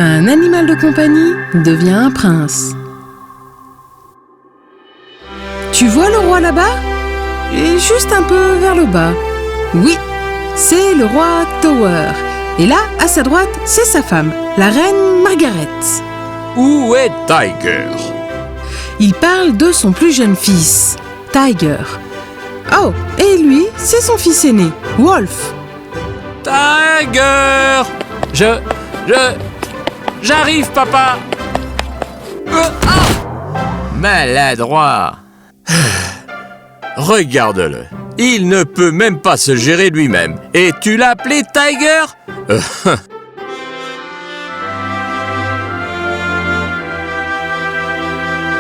Un animal de compagnie devient un prince. Tu vois le roi là-bas? Et juste un peu vers le bas. Oui, c'est le roi Tower. Et là, à sa droite, c'est sa femme, la reine Margaret. Où est Tiger? Il parle de son plus jeune fils, Tiger. Oh, et lui, c'est son fils aîné, Wolf. Tiger! J'arrive, papa! Maladroit! Regarde-le. Il ne peut même pas se gérer lui-même. Et tu l'as appelé Tiger?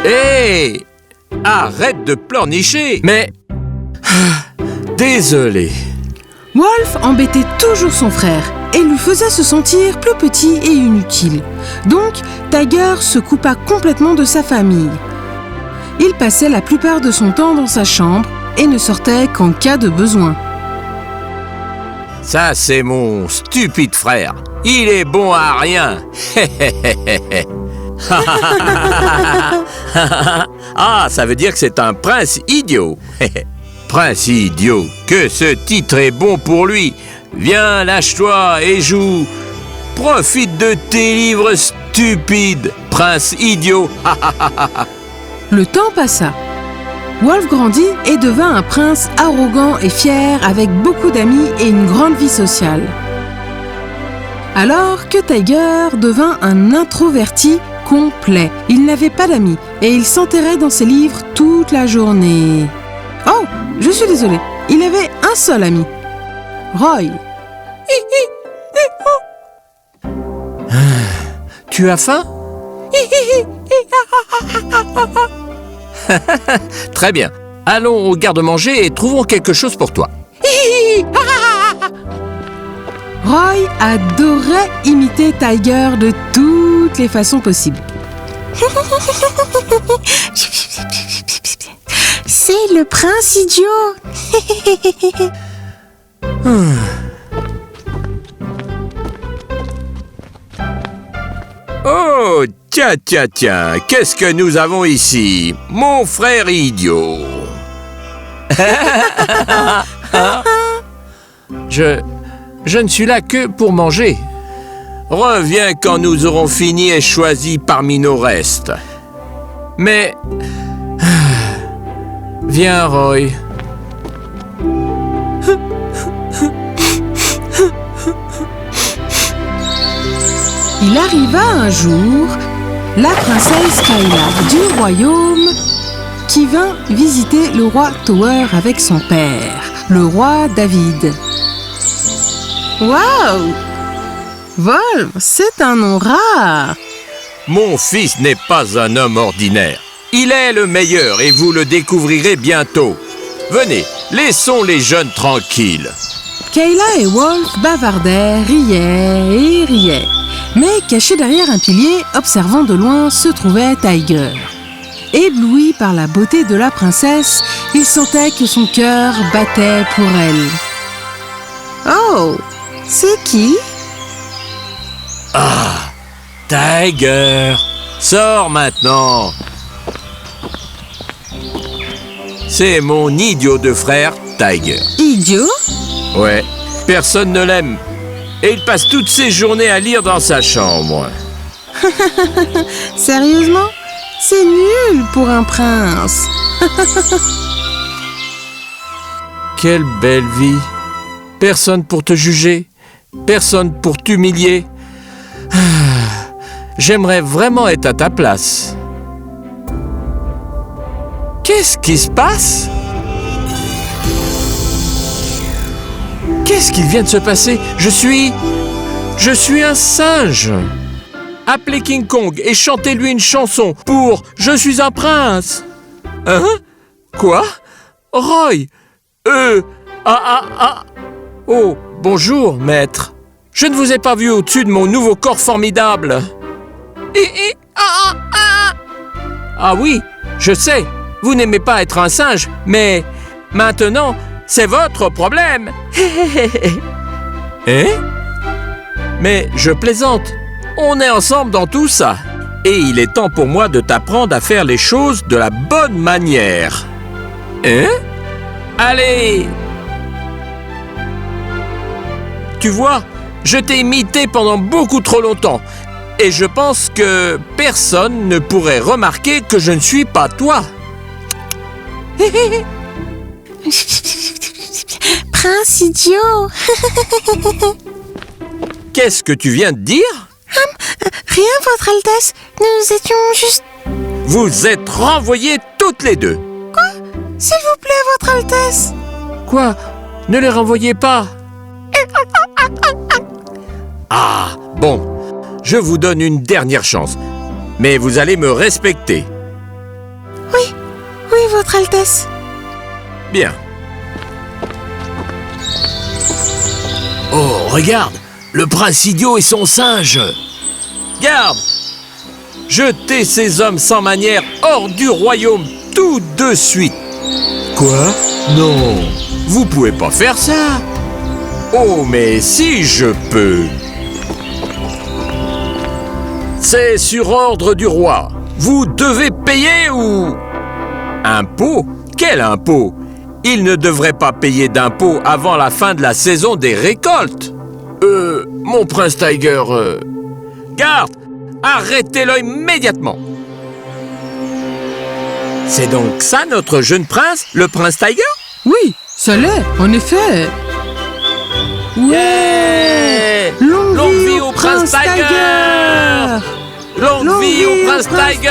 Hé! Arrête de pleurnicher! Mais... Désolé. Wolf embêtait toujours son frère et lui faisait se sentir plus petit et inutile. Donc, Tiger se coupa complètement de sa famille. Il passait la plupart de son temps dans sa chambre et ne sortait qu'en cas de besoin. Ça, c'est mon stupide frère. Il est bon à rien. Ah, ça veut dire que c'est un prince idiot. Prince idiot, que ce titre est bon pour lui. Viens, lâche-toi et joue. Profite de tes livres stupides, prince idiot. Le temps passa. Wolf grandit et devint un prince arrogant et fier avec beaucoup d'amis et une grande vie sociale. Alors que Tiger devint un introverti complet. Il n'avait pas d'amis et il s'enterrait dans ses livres toute la journée. Oh, je suis désolée, il avait un seul ami, Roy. Tu as faim? Très bien. Allons au garde-manger et trouvons quelque chose pour toi. Roy adorait imiter Tiger de toutes les façons possibles. C'est le prince idiot. Oh, tiens, qu'est-ce que nous avons ici? Mon frère idiot. Je ne suis là que pour manger. Reviens quand nous aurons fini et choisi parmi nos restes. Mais... Viens, Roy. Il arriva un jour la princesse Kayla du royaume qui vint visiter le roi Tower avec son père, le roi David. Waouh! Wolf, c'est un nom rare. Mon fils n'est pas un homme ordinaire. Il est le meilleur et vous le découvrirez bientôt. Venez, laissons les jeunes tranquilles. Kayla et Wolf bavardèrent, riaient et riaient. Mais caché derrière un pilier, observant de loin, se trouvait Tiger. Ébloui par la beauté de la princesse, il sentait que son cœur battait pour elle. Oh, c'est qui? Ah, Tiger, sors maintenant. C'est mon idiot de frère, Tiger. Idiot? Ouais, personne ne l'aime. Et il passe toutes ses journées à lire dans sa chambre. Sérieusement? C'est nul pour un prince. Quelle belle vie. Personne pour te juger, personne pour t'humilier. J'aimerais vraiment être à ta place. Qu'est-ce qui se passe? Qu'est-ce qui vient de se passer? Je suis un singe. Appelez King Kong et chantez-lui une chanson pour « Je suis un prince ». Hein? Quoi? Roy? Oh, bonjour, maître. Je ne vous ai pas vu au-dessus de mon nouveau corps formidable. Ah oui, je sais, vous n'aimez pas être un singe, mais maintenant, c'est votre problème. Hein? Mais je plaisante. On est ensemble dans tout ça. Et il est temps pour moi de t'apprendre à faire les choses de la bonne manière. Hein? Allez! Tu vois, je t'ai imité pendant beaucoup trop longtemps. Et je pense que personne ne pourrait remarquer que je ne suis pas toi. Prince idiot. Qu'est-ce que tu viens de dire? Rien, Votre Altesse. Nous étions juste... Vous êtes renvoyés toutes les deux. S'il vous plaît, Votre Altesse. Quoi? Ne les renvoyez pas. Ah, bon. Je vous donne une dernière chance. Mais vous allez me respecter. Oui, Votre Altesse. Bien. Oh, regarde, le prince idiot et son singe. Garde! Jetez ces hommes sans manière hors du royaume tout de suite. Quoi? Non, vous pouvez pas faire ça. Oh, mais si je peux. C'est sur ordre du roi. Vous devez payer ou... Impôt? Quel impôt? Il ne devrait pas payer d'impôt avant la fin de la saison des récoltes. Mon prince Tiger... Garde! Arrêtez-le immédiatement! C'est donc ça notre jeune prince, le prince Tiger? Oui, ça l'est, en effet. Ouais! Longue vie au prince Tiger! Longue vie au prince Tiger!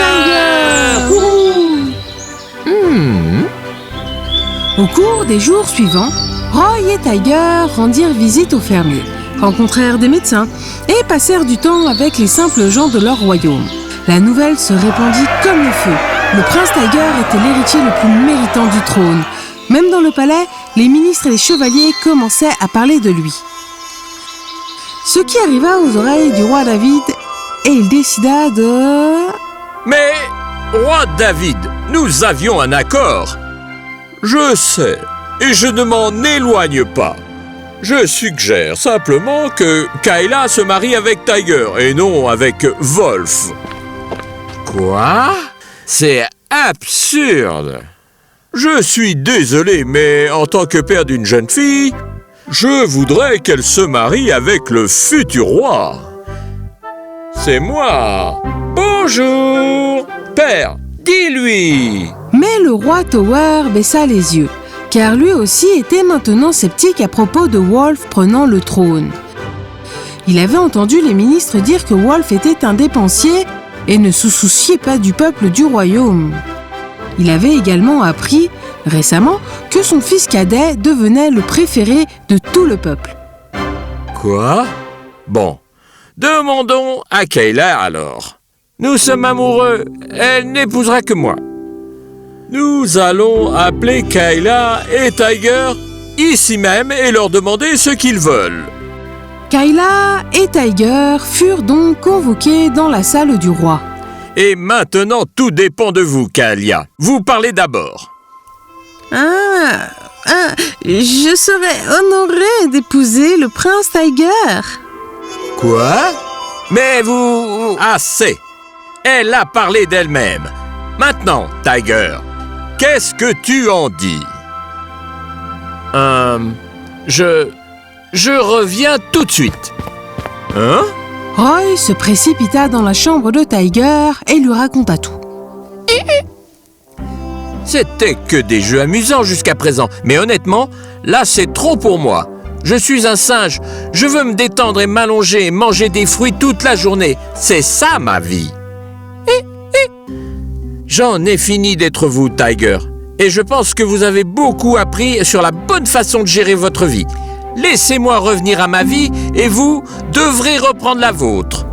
Au cours des jours suivants, Roy et Tiger rendirent visite aux fermiers, rencontrèrent des médecins et passèrent du temps avec les simples gens de leur royaume. La nouvelle se répandit comme le feu. Le prince Tiger était l'héritier le plus méritant du trône. Même dans le palais, les ministres et les chevaliers commençaient à parler de lui. Ce qui arriva aux oreilles du roi David, et il décida de... Mais, roi David, nous avions un accord. Je sais, et je ne m'en éloigne pas. Je suggère simplement que Kayla se marie avec Tiger et non avec Wolf. Quoi? C'est absurde. Je suis désolé, mais en tant que père d'une jeune fille, je voudrais qu'elle se marie avec le futur roi. C'est moi. Bonjour, père, dis-lui. Mais le roi Tower baissa les yeux, car lui aussi était maintenant sceptique à propos de Wolf prenant le trône. Il avait entendu les ministres dire que Wolf était un dépensier et ne se souciait pas du peuple du royaume. Il avait également appris, récemment, que son fils cadet devenait le préféré de tout le peuple. Quoi? Bon, demandons à Kayla alors. Nous sommes amoureux, elle n'épousera que moi. Nous allons appeler Kayla et Tiger ici même et leur demander ce qu'ils veulent. Kayla et Tiger furent donc convoqués dans la salle du roi. Et maintenant, tout dépend de vous, Kayla. Vous parlez d'abord. Je serais honorée d'épouser le prince Tiger. Quoi? Mais vous... Assez! Elle a parlé d'elle-même. Maintenant, Tiger, qu'est-ce que tu en dis? Je reviens tout de suite. Hein? Roy se précipita dans la chambre de Tiger et lui raconta tout. C'était que des jeux amusants jusqu'à présent, mais honnêtement, là c'est trop pour moi. Je suis un singe, je veux me détendre et m'allonger et manger des fruits toute la journée. C'est ça ma vie. J'en ai fini d'être vous, Tiger. Et je pense que vous avez beaucoup appris sur la bonne façon de gérer votre vie. Laissez-moi revenir à ma vie et vous devrez reprendre la vôtre.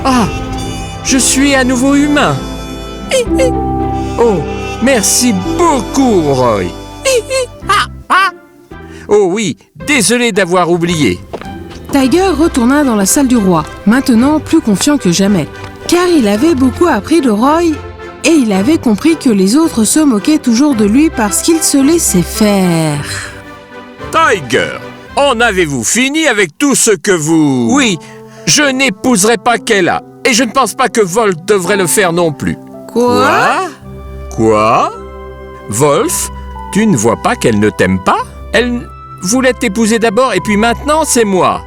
Ah, je suis à nouveau humain. Oh, merci beaucoup, Roy. Oh oui, désolé d'avoir oublié. Tiger retourna dans la salle du roi, maintenant plus confiant que jamais, car il avait beaucoup appris de Roy et il avait compris que les autres se moquaient toujours de lui parce qu'il se laissait faire. Tiger, En avez-vous fini avec tout ce que vous... Oui, je n'épouserai pas Kayla. Et je ne pense pas que Wolf devrait le faire non plus. Quoi? Wolf, tu ne vois pas qu'elle ne t'aime pas? Elle voulait t'épouser d'abord et puis maintenant c'est moi.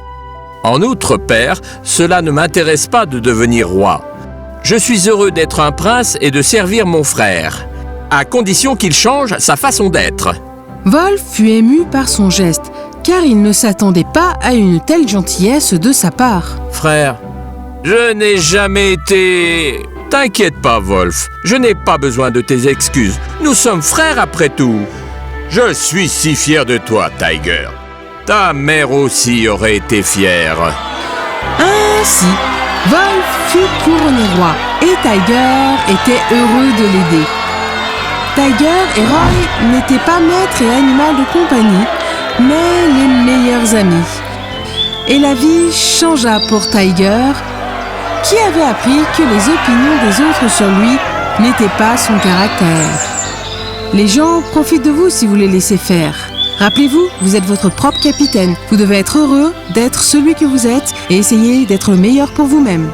En outre, père, cela ne m'intéresse pas de devenir roi. Je suis heureux d'être un prince et de servir mon frère, à condition qu'il change sa façon d'être. Wolf fut ému par son geste, car il ne s'attendait pas à une telle gentillesse de sa part. Frère, je n'ai jamais été... T'inquiète pas, Wolf, je n'ai pas besoin de tes excuses. Nous sommes frères après tout. Je suis si fier de toi, Tiger. Ta mère aussi aurait été fière. Ainsi, Wolf fut couronné roi et Tiger était heureux de l'aider. Tiger et Roy n'étaient pas maître et animal de compagnie, mais les meilleurs amis. Et la vie changea pour Tiger, qui avait appris que les opinions des autres sur lui n'étaient pas son caractère. Les gens profitent de vous si vous les laissez faire. Rappelez-vous, vous êtes votre propre capitaine. Vous devez être heureux d'être celui que vous êtes et essayer d'être le meilleur pour vous-même.